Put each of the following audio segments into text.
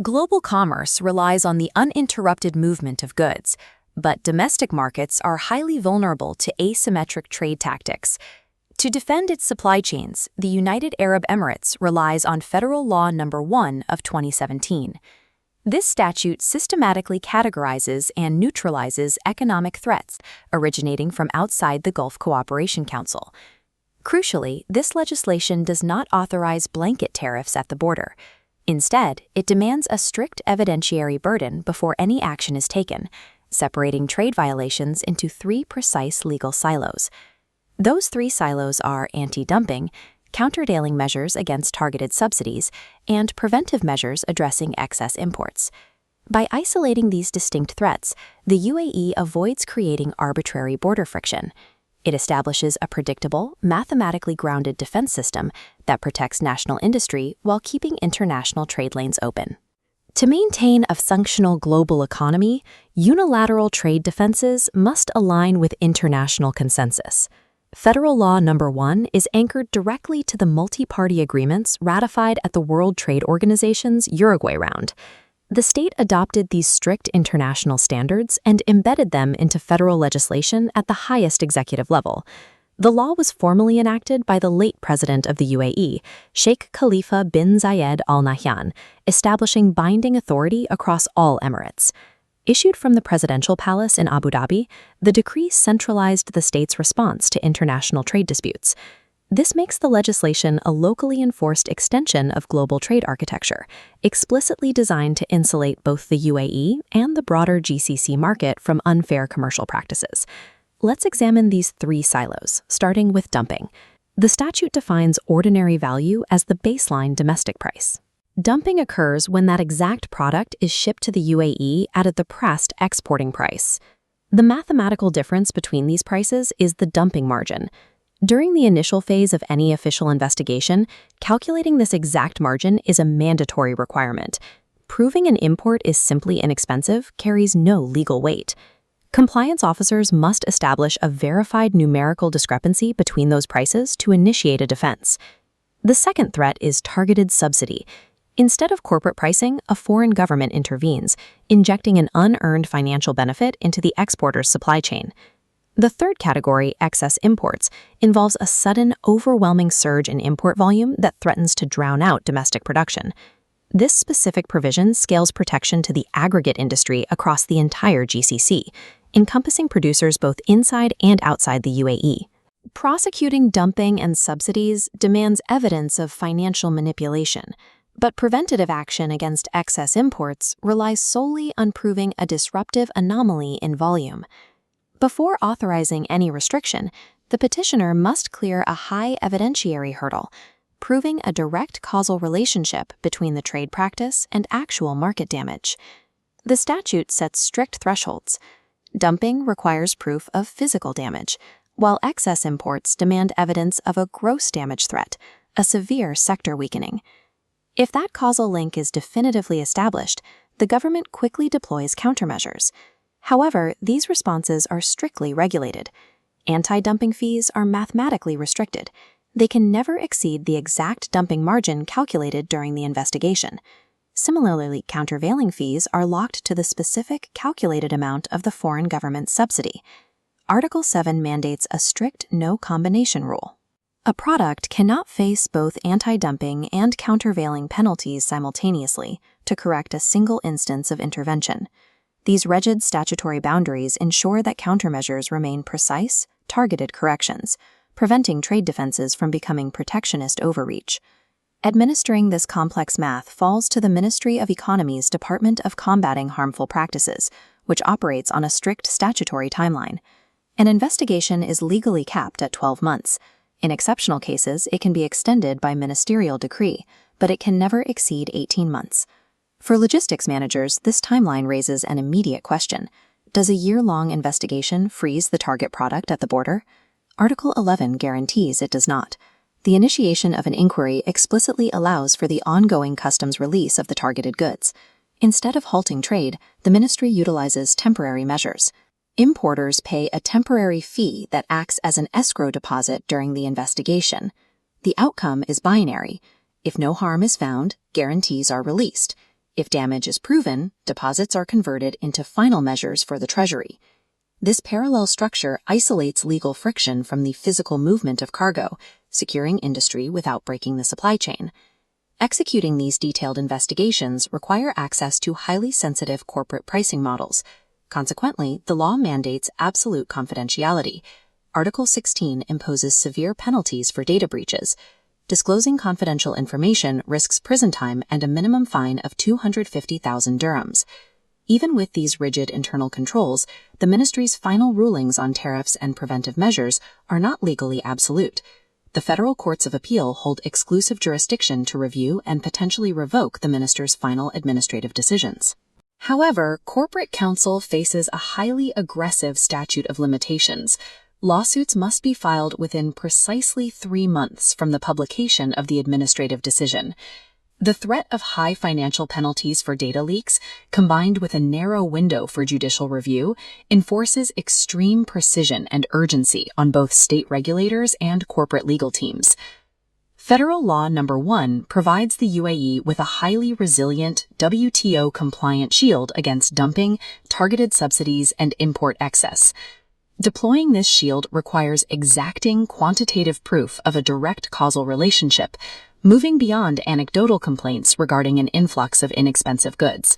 Global commerce relies on the uninterrupted movement of goods, but domestic markets are highly vulnerable to asymmetric trade tactics. To defend its supply chains, the United Arab Emirates relies on Federal Law No. 1 of 2017. This statute systematically categorizes and neutralizes economic threats originating from outside the Gulf Cooperation Council. Crucially, this legislation does not authorize blanket tariffs at the border. Instead, it demands a strict evidentiary burden before any action is taken, separating trade violations into three precise legal silos. Those three silos are anti-dumping, countervailing measures against targeted subsidies, and preventive measures addressing excess imports. By isolating these distinct threats, the UAE avoids creating arbitrary border friction. It establishes a predictable, mathematically grounded defense system that protects national industry while keeping international trade lanes open. To maintain a functional global economy, unilateral trade defenses must align with international consensus. Federal Law No. 1 is anchored directly to the multi-party agreements ratified at the World Trade Organization's Uruguay round. The state adopted these strict international standards and embedded them into federal legislation at the highest executive level. The law was formally enacted by the late president of the UAE, Sheikh Khalifa bin Zayed Al Nahyan, establishing binding authority across all emirates. Issued from the presidential palace in Abu Dhabi, the decree centralized the state's response to international trade disputes. This makes the legislation a locally enforced extension of global trade architecture, explicitly designed to insulate both the UAE and the broader GCC market from unfair commercial practices. Let's examine these three silos, starting with dumping. The statute defines ordinary value as the baseline domestic price. Dumping occurs when that exact product is shipped to the UAE at a depressed exporting price. The mathematical difference between these prices is the dumping margin. During the initial phase of any official investigation, calculating this exact margin is a mandatory requirement. Proving an import is simply inexpensive carries no legal weight. Compliance officers must establish a verified numerical discrepancy between those prices to initiate a defense. The second threat is targeted subsidy. Instead of corporate pricing, a foreign government intervenes, injecting an unearned financial benefit into the exporter's supply chain. The third category, excess imports, involves a sudden, overwhelming surge in import volume that threatens to drown out domestic production. This specific provision scales protection to the aggregate industry across the entire GCC, encompassing producers both inside and outside the UAE. Prosecuting dumping and subsidies demands evidence of financial manipulation, but preventative action against excess imports relies solely on proving a disruptive anomaly in volume. Before authorizing any restriction, the petitioner must clear a high evidentiary hurdle, proving a direct causal relationship between the trade practice and actual market damage. The statute sets strict thresholds. Dumping requires proof of physical damage, while excess imports demand evidence of a gross damage threat, a severe sector weakening. If that causal link is definitively established, the government quickly deploys countermeasures. However, these responses are strictly regulated. Anti-dumping fees are mathematically restricted. They can never exceed the exact dumping margin calculated during the investigation. Similarly, countervailing fees are locked to the specific calculated amount of the foreign government's subsidy. Article 7 mandates a strict no-combination rule. A product cannot face both anti-dumping and countervailing penalties simultaneously to correct a single instance of intervention. These rigid statutory boundaries ensure that countermeasures remain precise, targeted corrections, preventing trade defenses from becoming protectionist overreach. Administering this complex math falls to the Ministry of Economy's Department of Combating Harmful Practices, which operates on a strict statutory timeline. An investigation is legally capped at 12 months. In exceptional cases, it can be extended by ministerial decree, but it can never exceed 18 months. For logistics managers, this timeline raises an immediate question. Does a year-long investigation freeze the target product at the border? Article 11 guarantees it does not. The initiation of an inquiry explicitly allows for the ongoing customs release of the targeted goods. Instead of halting trade, the ministry utilizes temporary measures. Importers pay a temporary fee that acts as an escrow deposit during the investigation. The outcome is binary. If no harm is found, guarantees are released. If damage is proven, deposits are converted into final measures for the Treasury. This parallel structure isolates legal friction from the physical movement of cargo, securing industry without breaking the supply chain. Executing these detailed investigations require access to highly sensitive corporate pricing models. Consequently, the law mandates absolute confidentiality. Article 16 imposes severe penalties for data breaches. Disclosing confidential information risks prison time and a minimum fine of 250,000 dirhams. Even with these rigid internal controls, the ministry's final rulings on tariffs and preventive measures are not legally absolute. The federal courts of appeal hold exclusive jurisdiction to review and potentially revoke the minister's final administrative decisions. However, corporate counsel faces a highly aggressive statute of limitations. Lawsuits must be filed within precisely 3 months from the publication of the administrative decision. The threat of high financial penalties for data leaks, combined with a narrow window for judicial review, enforces extreme precision and urgency on both state regulators and corporate legal teams. Federal Law Number 1 provides the UAE with a highly resilient, WTO-compliant shield against dumping, targeted subsidies, and import excess. Deploying this shield requires exacting quantitative proof of a direct causal relationship, moving beyond anecdotal complaints regarding an influx of inexpensive goods.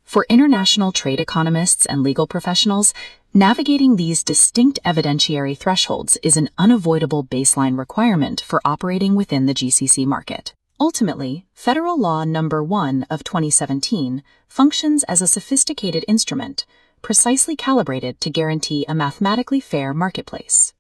For international trade economists and legal professionals, navigating these distinct evidentiary thresholds is an unavoidable baseline requirement for operating within the GCC market. Ultimately, Federal Law Number 1 of 2017 functions as a sophisticated instrument, precisely calibrated to guarantee a mathematically fair marketplace.